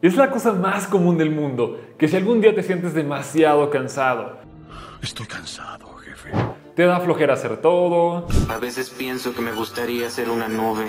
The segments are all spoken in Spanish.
Es la cosa más común del mundo, que si algún día te sientes demasiado cansado, Estoy cansado, jefe. te da flojera hacer todo, A veces pienso que me gustaría ser una nube,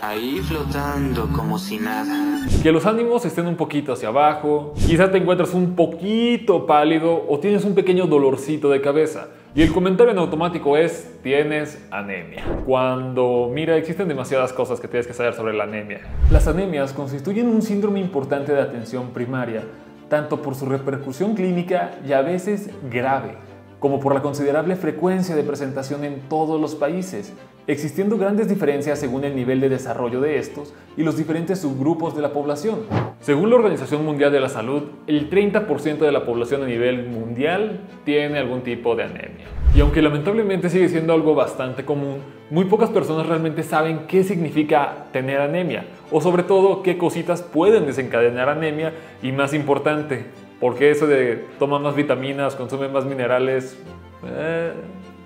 ahí flotando como si nada. que los ánimos estén un poquito hacia abajo, quizá te encuentras un poquito pálido o tienes un pequeño dolorcito de cabeza. Y el comentario en automático es, tienes anemia. Cuando, mira, existen demasiadas cosas que tienes que saber sobre la anemia. Las anemias constituyen un síndrome importante de atención primaria, tanto por su repercusión clínica y a veces grave, como por la considerable frecuencia de presentación en todos los países, existiendo grandes diferencias según el nivel de desarrollo de estos y los diferentes subgrupos de la población. Según la Organización Mundial de la Salud, el 30% de la población a nivel mundial tiene algún tipo de anemia. Y aunque lamentablemente sigue siendo algo bastante común, muy pocas personas realmente saben qué significa tener anemia, o sobre todo qué cositas pueden desencadenar anemia y, más importante, porque eso de toma más vitaminas, consume más minerales,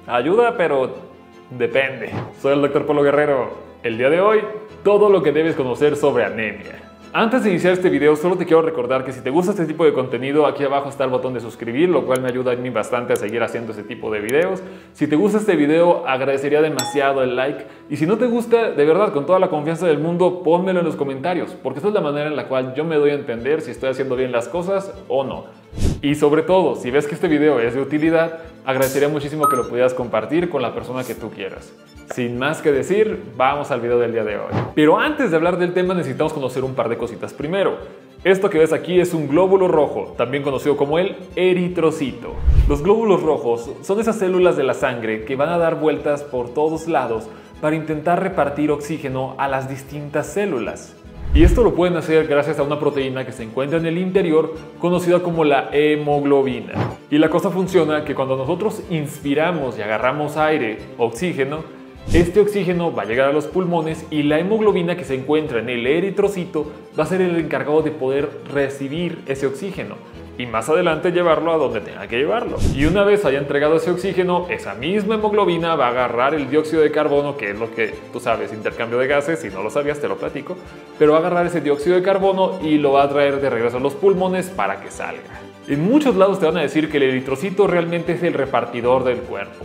ayuda, pero depende. Soy el Dr. Polo Guerrero. El día de hoy, todo lo que debes conocer sobre anemia. Antes de iniciar este video, solo te quiero recordar que si te gusta este tipo de contenido, aquí abajo está el botón de suscribir, lo cual me ayuda a mí bastante a seguir haciendo este tipo de videos. Si te gusta este video, agradecería demasiado el like. Y si no te gusta, de verdad, con toda la confianza del mundo, pónmelo en los comentarios, porque esa es la manera en la cual yo me doy a entender si estoy haciendo bien las cosas o no. Y sobre todo, si ves que este video es de utilidad, agradecería muchísimo que lo pudieras compartir con la persona que tú quieras. Sin más que decir, vamos al video del día de hoy. Pero antes de hablar del tema necesitamos conocer un par de cositas primero. Esto que ves aquí es un glóbulo rojo, también conocido como el eritrocito. Los glóbulos rojos son esas células de la sangre que van a dar vueltas por todos lados para intentar repartir oxígeno a las distintas células. Y esto lo pueden hacer gracias a una proteína que se encuentra en el interior, conocida como la hemoglobina. Y la cosa funciona que cuando nosotros inspiramos y agarramos aire, oxígeno, este oxígeno va a llegar a los pulmones y la hemoglobina que se encuentra en el eritrocito va a ser el encargado de poder recibir ese oxígeno y más adelante llevarlo a donde tenga que llevarlo. Y una vez haya entregado ese oxígeno, esa misma hemoglobina va a agarrar el dióxido de carbono, que es lo que tú sabes, intercambio de gases, si no lo sabías te lo platico, pero va a agarrar ese dióxido de carbono y lo va a traer de regreso a los pulmones para que salga. En muchos lados te van a decir que el eritrocito realmente es el repartidor del cuerpo.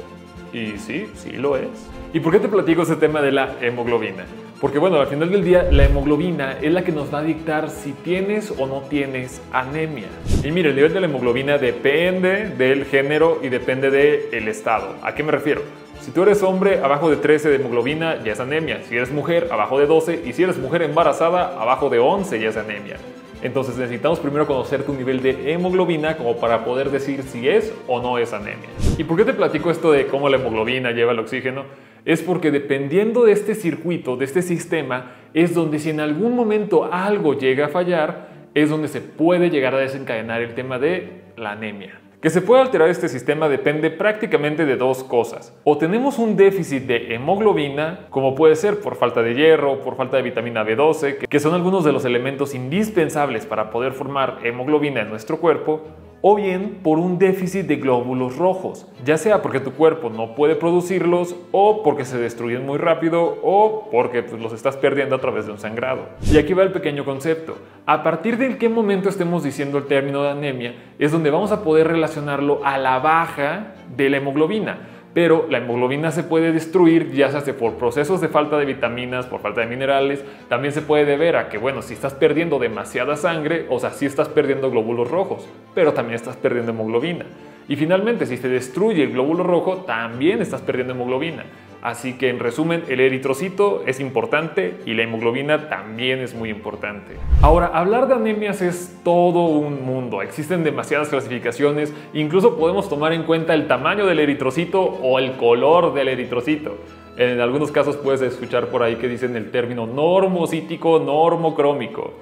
Y sí, sí lo es. ¿Y por qué te platico ese tema de la hemoglobina? Porque bueno, al final del día la hemoglobina es la que nos va a dictar si tienes o no tienes anemia. Y mira, el nivel de la hemoglobina depende del género y depende del estado. ¿A qué me refiero? Si tú eres hombre, abajo de 13 de hemoglobina ya es anemia. Si eres mujer, abajo de 12. Y si eres mujer embarazada, abajo de 11 ya es anemia. Entonces necesitamos primero conocer tu nivel de hemoglobina como para poder decir si es o no es anemia. ¿Y por qué te platico esto de cómo la hemoglobina lleva el oxígeno? Es porque dependiendo de este circuito, de este sistema, es donde si en algún momento algo llega a fallar, es donde se puede llegar a desencadenar el tema de la anemia. Que se pueda alterar este sistema depende prácticamente de dos cosas. O tenemos un déficit de hemoglobina, como puede ser por falta de hierro, por falta de vitamina B12, que son algunos de los elementos indispensables para poder formar hemoglobina en nuestro cuerpo, o bien por un déficit de glóbulos rojos, ya sea porque tu cuerpo no puede producirlos, o porque se destruyen muy rápido, o porque los estás perdiendo a través de un sangrado. Y aquí va el pequeño concepto. A partir de qué momento estemos diciendo el término de anemia, es donde vamos a poder relacionarlo a la baja de la hemoglobina. Pero la hemoglobina se puede destruir ya sea por procesos de falta de vitaminas, por falta de minerales. También se puede deber a que, bueno, si estás perdiendo demasiada sangre, o sea, sí estás perdiendo glóbulos rojos, pero también estás perdiendo hemoglobina. Y finalmente, si se destruye el glóbulo rojo, también estás perdiendo hemoglobina. Así que en resumen, el eritrocito es importante y la hemoglobina también es muy importante. Ahora, hablar de anemias es todo un mundo. Existen demasiadas clasificaciones, incluso podemos tomar en cuenta el tamaño del eritrocito o el color del eritrocito. En algunos casos puedes escuchar por ahí que dicen el término normocítico, normocrómico.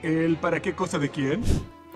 ¿El para qué cosa de quién?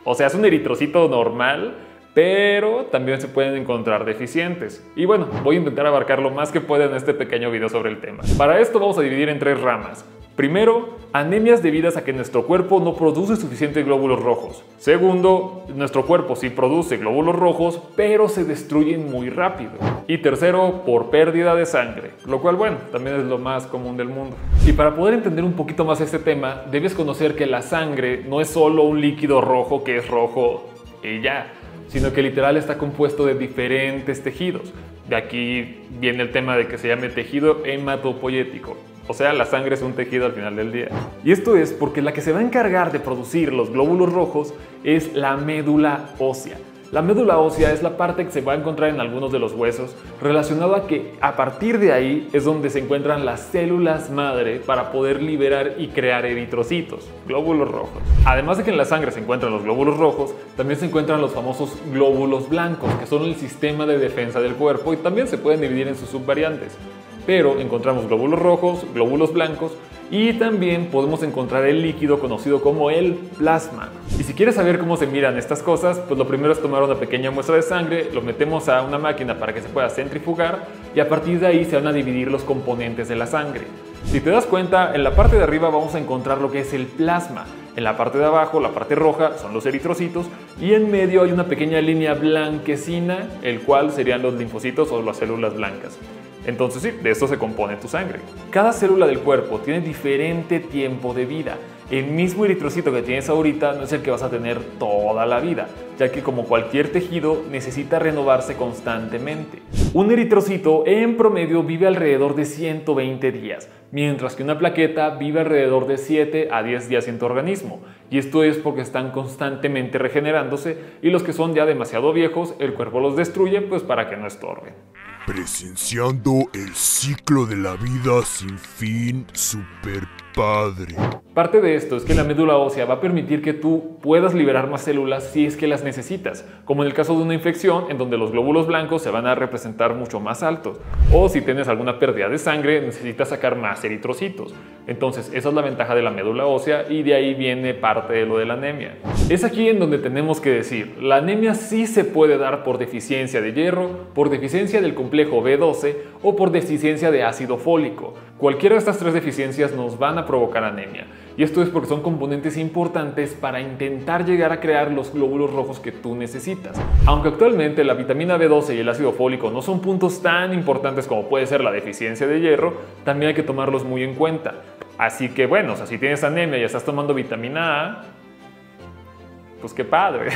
O sea, es un eritrocito normal, pero también se pueden encontrar deficientes. Y bueno, voy a intentar abarcar lo más que pueda en este pequeño video sobre el tema. Para esto vamos a dividir en tres ramas. Primero, anemias debidas a que nuestro cuerpo no produce suficientes glóbulos rojos. Segundo, nuestro cuerpo sí produce glóbulos rojos, pero se destruyen muy rápido. Y tercero, por pérdida de sangre, lo cual, bueno, también es lo más común del mundo. Y para poder entender un poquito más este tema, debes conocer que la sangre no es solo un líquido rojo que es rojo y ya, sino que literal está compuesto de diferentes tejidos. De aquí viene el tema de que se llame tejido hematopoyético. O sea, la sangre es un tejido al final del día. Y esto es porque la que se va a encargar de producir los glóbulos rojos es la médula ósea. La médula ósea es la parte que se va a encontrar en algunos de los huesos, relacionado a que a partir de ahí es donde se encuentran las células madre para poder liberar y crear eritrocitos, glóbulos rojos. Además de que en la sangre se encuentran los glóbulos rojos, también se encuentran los famosos glóbulos blancos, que son el sistema de defensa del cuerpo y también se pueden dividir en sus subvariantes. Pero encontramos glóbulos rojos, glóbulos blancos y también podemos encontrar el líquido conocido como el plasma. Y si quieres saber cómo se miran estas cosas, pues lo primero es tomar una pequeña muestra de sangre, lo metemos a una máquina para que se pueda centrifugar y a partir de ahí se van a dividir los componentes de la sangre. Si te das cuenta, en la parte de arriba vamos a encontrar lo que es el plasma. En la parte de abajo, la parte roja, son los eritrocitos y en medio hay una pequeña línea blanquecina, el cual serían los linfocitos o las células blancas. Entonces sí, de esto se compone tu sangre. Cada célula del cuerpo tiene diferente tiempo de vida. El mismo eritrocito que tienes ahorita no es el que vas a tener toda la vida, ya que como cualquier tejido necesita renovarse constantemente. Un eritrocito en promedio vive alrededor de 120 días, mientras que una plaqueta vive alrededor de 7 a 10 días en tu organismo. Y esto es porque están constantemente regenerándose y los que son ya demasiado viejos, el cuerpo los destruye pues para que no estorben. Presenciando el ciclo de la vida sin fin, super padre. Parte de esto es que la médula ósea va a permitir que tú puedas liberar más células si es que las necesitas, como en el caso de una infección en donde los glóbulos blancos se van a representar mucho más altos, o si tienes alguna pérdida de sangre necesitas sacar más eritrocitos. Entonces esa es la ventaja de la médula ósea y de ahí viene parte de lo de la anemia. Es aquí en donde tenemos que decir, la anemia sí se puede dar por deficiencia de hierro, por deficiencia del complejo B12 o por deficiencia de ácido fólico. Cualquiera de estas tres deficiencias nos van a provocar anemia. Y esto es porque son componentes importantes para intentar llegar a crear los glóbulos rojos que tú necesitas. Aunque actualmente la vitamina B12 y el ácido fólico no son puntos tan importantes como puede ser la deficiencia de hierro, también hay que tomarlos muy en cuenta. Así que bueno, si tienes anemia y estás tomando vitamina A, pues qué padre.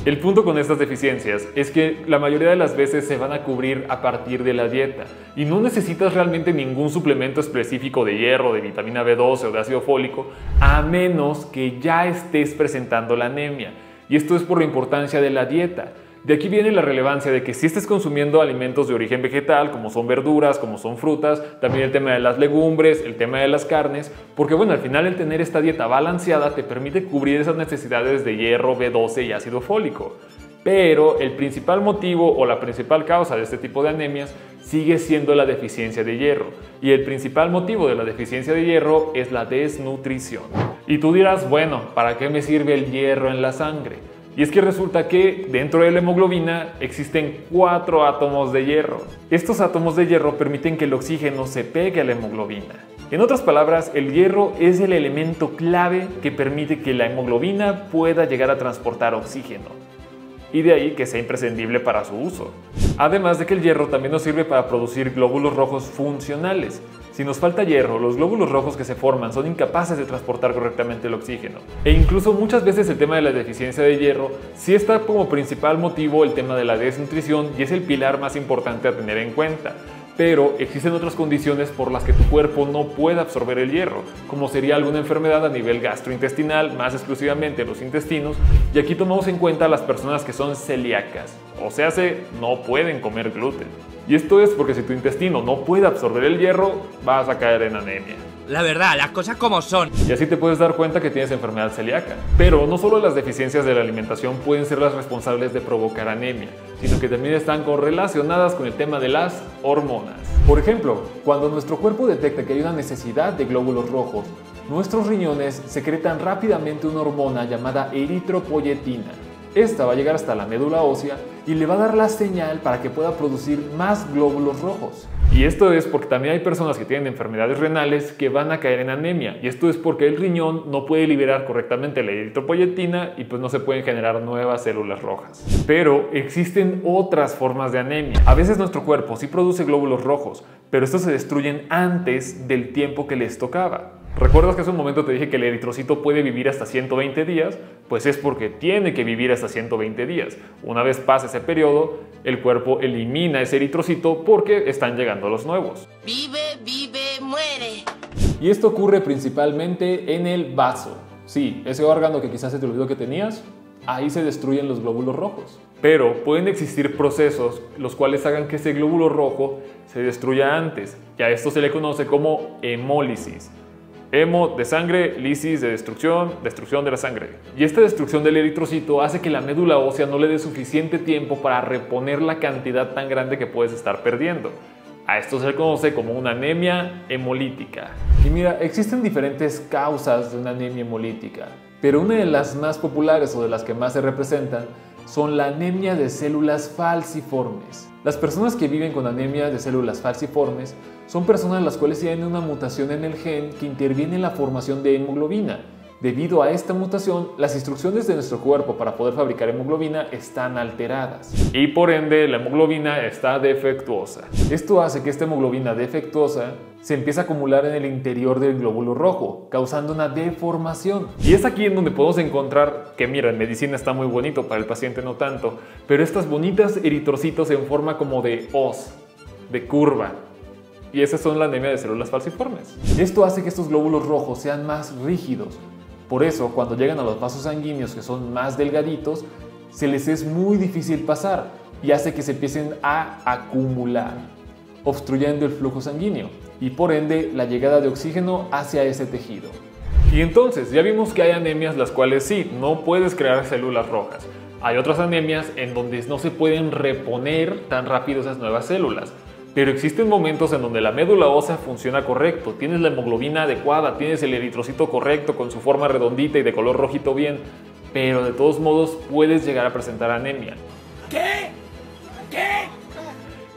El punto con estas deficiencias es que la mayoría de las veces se van a cubrir a partir de la dieta y no necesitas realmente ningún suplemento específico de hierro, de vitamina B12 o de ácido fólico, a menos que ya estés presentando la anemia. Y esto es por la importancia de la dieta. De aquí viene la relevancia de que si estés consumiendo alimentos de origen vegetal, como son verduras, como son frutas, también el tema de las legumbres, el tema de las carnes, porque bueno, al final el tener esta dieta balanceada te permite cubrir esas necesidades de hierro, B12 y ácido fólico. Pero el principal motivo o la principal causa de este tipo de anemias sigue siendo la deficiencia de hierro. Y el principal motivo de la deficiencia de hierro es la desnutrición. Y tú dirás, bueno, ¿para qué me sirve el hierro en la sangre? Y es que resulta que dentro de la hemoglobina existen 4 átomos de hierro. Estos átomos de hierro permiten que el oxígeno se pegue a la hemoglobina. En otras palabras, el hierro es el elemento clave que permite que la hemoglobina pueda llegar a transportar oxígeno. Y de ahí que sea imprescindible para su uso. Además de que el hierro también nos sirve para producir glóbulos rojos funcionales. Si nos falta hierro, los glóbulos rojos que se forman son incapaces de transportar correctamente el oxígeno. E incluso muchas veces el tema de la deficiencia de hierro sí está como principal motivo el tema de la desnutrición y es el pilar más importante a tener en cuenta. Pero existen otras condiciones por las que tu cuerpo no puede absorber el hierro, como sería alguna enfermedad a nivel gastrointestinal, más exclusivamente en los intestinos, y aquí tomamos en cuenta a las personas que son celíacas, o sea, no pueden comer gluten. Y esto es porque si tu intestino no puede absorber el hierro, vas a caer en anemia. La verdad, las cosas como son. Y así te puedes dar cuenta que tienes enfermedad celíaca. Pero no solo las deficiencias de la alimentación pueden ser las responsables de provocar anemia, sino que también están correlacionadas con el tema de las hormonas. Por ejemplo, cuando nuestro cuerpo detecta que hay una necesidad de glóbulos rojos, nuestros riñones secretan rápidamente una hormona llamada eritropoyetina. Esta va a llegar hasta la médula ósea y le va a dar la señal para que pueda producir más glóbulos rojos. Y esto es porque también hay personas que tienen enfermedades renales que van a caer en anemia, y esto es porque el riñón no puede liberar correctamente la eritropoyetina y pues no se pueden generar nuevas células rojas. Pero existen otras formas de anemia. A veces nuestro cuerpo sí produce glóbulos rojos, pero estos se destruyen antes del tiempo que les tocaba. ¿Recuerdas que hace un momento te dije que el eritrocito puede vivir hasta 120 días? Pues es porque tiene que vivir hasta 120 días. Una vez pasa ese periodo, el cuerpo elimina ese eritrocito porque están llegando los nuevos. Vive, vive, muere. Y esto ocurre principalmente en el vaso. Sí, ese órgano que quizás se te olvidó que tenías, ahí se destruyen los glóbulos rojos. Pero pueden existir procesos los cuales hagan que ese glóbulo rojo se destruya antes, y a esto se le conoce como hemólisis. Hemo de sangre, lisis de destrucción, destrucción de la sangre. Y esta destrucción del eritrocito hace que la médula ósea no le dé suficiente tiempo para reponer la cantidad tan grande que puedes estar perdiendo. A esto se le conoce como una anemia hemolítica. Y mira, existen diferentes causas de una anemia hemolítica, pero una de las más populares o de las que más se representan son la anemia de células falciformes. Las personas que viven con anemia de células falciformes son personas las cuales tienen una mutación en el gen que interviene en la formación de hemoglobina. Debido a esta mutación, las instrucciones de nuestro cuerpo para poder fabricar hemoglobina están alteradas y por ende la hemoglobina está defectuosa. Esto hace que esta hemoglobina defectuosa se empiece a acumular en el interior del glóbulo rojo, causando una deformación. Y es aquí en donde podemos encontrar que, mira, en medicina está muy bonito, para el paciente no tanto, pero estas bonitas eritrocitos en forma como de hoz, de curva. Y esas son la anemia de células falciformes. Esto hace que estos glóbulos rojos sean más rígidos. Por eso, cuando llegan a los vasos sanguíneos que son más delgaditos, se les es muy difícil pasar y hace que se empiecen a acumular, obstruyendo el flujo sanguíneo y por ende la llegada de oxígeno hacia ese tejido. Y entonces ya vimos que hay anemias las cuales sí, no puedes crear células rojas. Hay otras anemias en donde no se pueden reponer tan rápido esas nuevas células. Pero existen momentos en donde la médula ósea funciona correcto, tienes la hemoglobina adecuada, tienes el eritrocito correcto con su forma redondita y de color rojito bien, pero de todos modos puedes llegar a presentar anemia. ¿Qué?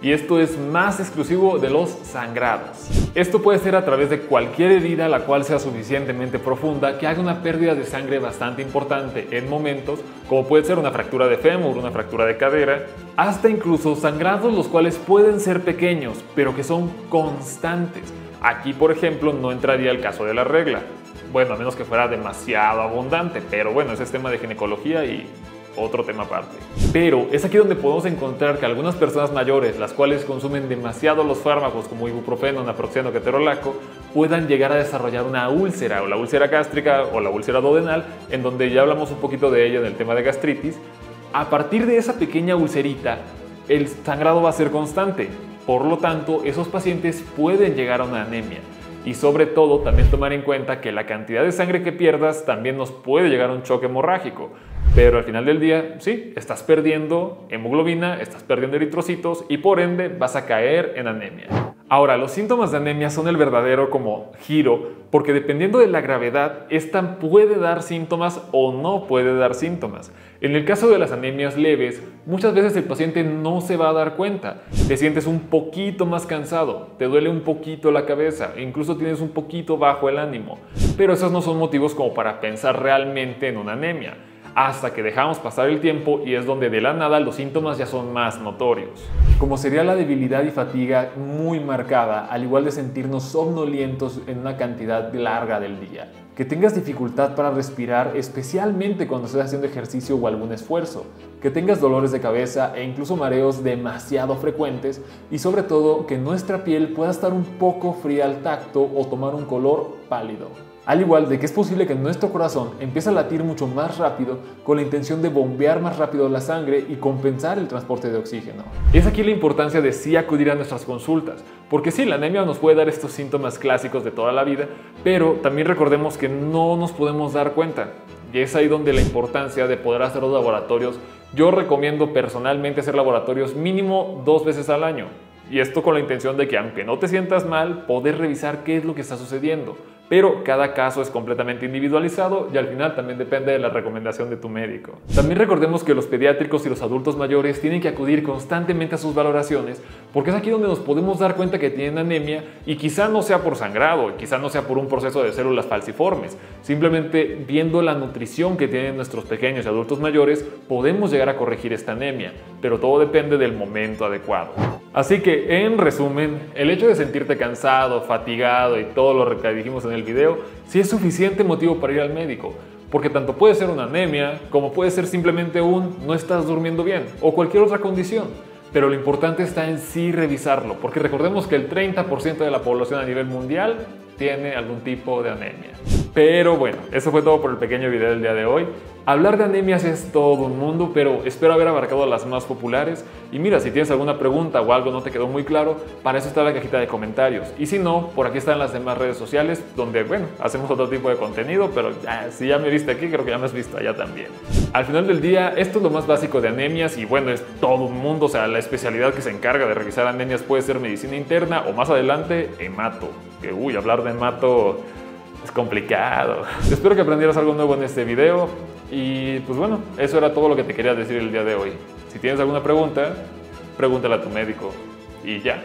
Y esto es más exclusivo de los sangrados. Esto puede ser a través de cualquier herida la cual sea suficientemente profunda que haga una pérdida de sangre bastante importante en momentos, como puede ser una fractura de fémur, una fractura de cadera, hasta incluso sangrados los cuales pueden ser pequeños, pero que son constantes. Aquí, por ejemplo, no entraría el caso de la regla. Bueno, a menos que fuera demasiado abundante, pero bueno, ese es tema de ginecología y otro tema aparte. Pero es aquí donde podemos encontrar que algunas personas mayores, las cuales consumen demasiado los fármacos como ibuprofeno, naproxeno, ketorolaco, puedan llegar a desarrollar una úlcera, o la úlcera gástrica o la úlcera duodenal, en donde ya hablamos un poquito de ella en el tema de gastritis. A partir de esa pequeña ulcerita, el sangrado va a ser constante. Por lo tanto, esos pacientes pueden llegar a una anemia. Y sobre todo, también tomar en cuenta que la cantidad de sangre que pierdas también nos puede llegar a un choque hemorrágico. Pero al final del día, sí, estás perdiendo hemoglobina, estás perdiendo eritrocitos y por ende vas a caer en anemia. Ahora, los síntomas de anemia son el verdadero como giro, porque dependiendo de la gravedad, esta puede dar síntomas o no puede dar síntomas. En el caso de las anemias leves, muchas veces el paciente no se va a dar cuenta. Te sientes un poquito más cansado, te duele un poquito la cabeza, e incluso tienes un poquito bajo el ánimo. Pero esos no son motivos como para pensar realmente en una anemia, hasta que dejamos pasar el tiempo y es donde de la nada los síntomas ya son más notorios. Como sería la debilidad y fatiga muy marcada, al igual de sentirnos somnolientos en una cantidad larga del día. Que tengas dificultad para respirar, especialmente cuando estés haciendo ejercicio o algún esfuerzo. Que tengas dolores de cabeza e incluso mareos demasiado frecuentes y sobre todo que nuestra piel pueda estar un poco fría al tacto o tomar un color pálido. Al igual de que es posible que nuestro corazón empiece a latir mucho más rápido con la intención de bombear más rápido la sangre y compensar el transporte de oxígeno. Es aquí la importancia de sí acudir a nuestras consultas, porque sí, la anemia nos puede dar estos síntomas clásicos de toda la vida, pero también recordemos que no nos podemos dar cuenta. Y es ahí donde la importancia de poder hacer los laboratorios. Yo recomiendo personalmente hacer laboratorios mínimo 2 veces al año. Y esto con la intención de que aunque no te sientas mal, poder revisar qué es lo que está sucediendo. pero cada caso es completamente individualizado y al final también depende de la recomendación de tu médico. También recordemos que los pediátricos y los adultos mayores tienen que acudir constantemente a sus valoraciones porque es aquí donde nos podemos dar cuenta que tienen anemia y quizá no sea por sangrado, quizá no sea por un proceso de células falciformes. Simplemente viendo la nutrición que tienen nuestros pequeños y adultos mayores podemos llegar a corregir esta anemia, pero todo depende del momento adecuado. Así que, en resumen, el hecho de sentirte cansado, fatigado y todo lo que dijimos en el video, sí es suficiente motivo para ir al médico, porque tanto puede ser una anemia, como puede ser simplemente un no estás durmiendo bien, o cualquier otra condición. Pero lo importante está en sí revisarlo, porque recordemos que el 30% de la población a nivel mundial tiene algún tipo de anemia. Pero bueno, eso fue todo por el pequeño video del día de hoy. Hablar de anemias es todo un mundo, pero espero haber abarcado las más populares. Y mira, si tienes alguna pregunta o algo no te quedó muy claro, para eso está la cajita de comentarios. Y si no, por aquí están las demás redes sociales, donde, bueno, hacemos otro tipo de contenido, pero si ya me viste aquí, creo que ya me has visto allá también. Al final del día, esto es lo más básico de anemias y bueno, es todo un mundo. O sea, la especialidad que se encarga de revisar anemias puede ser medicina interna o más adelante, hemato. Que hablar de hemato es complicado. Espero que aprendieras algo nuevo en este video. Y pues bueno, eso era todo lo que te quería decir el día de hoy. Si tienes alguna pregunta, pregúntala a tu médico. Y ya.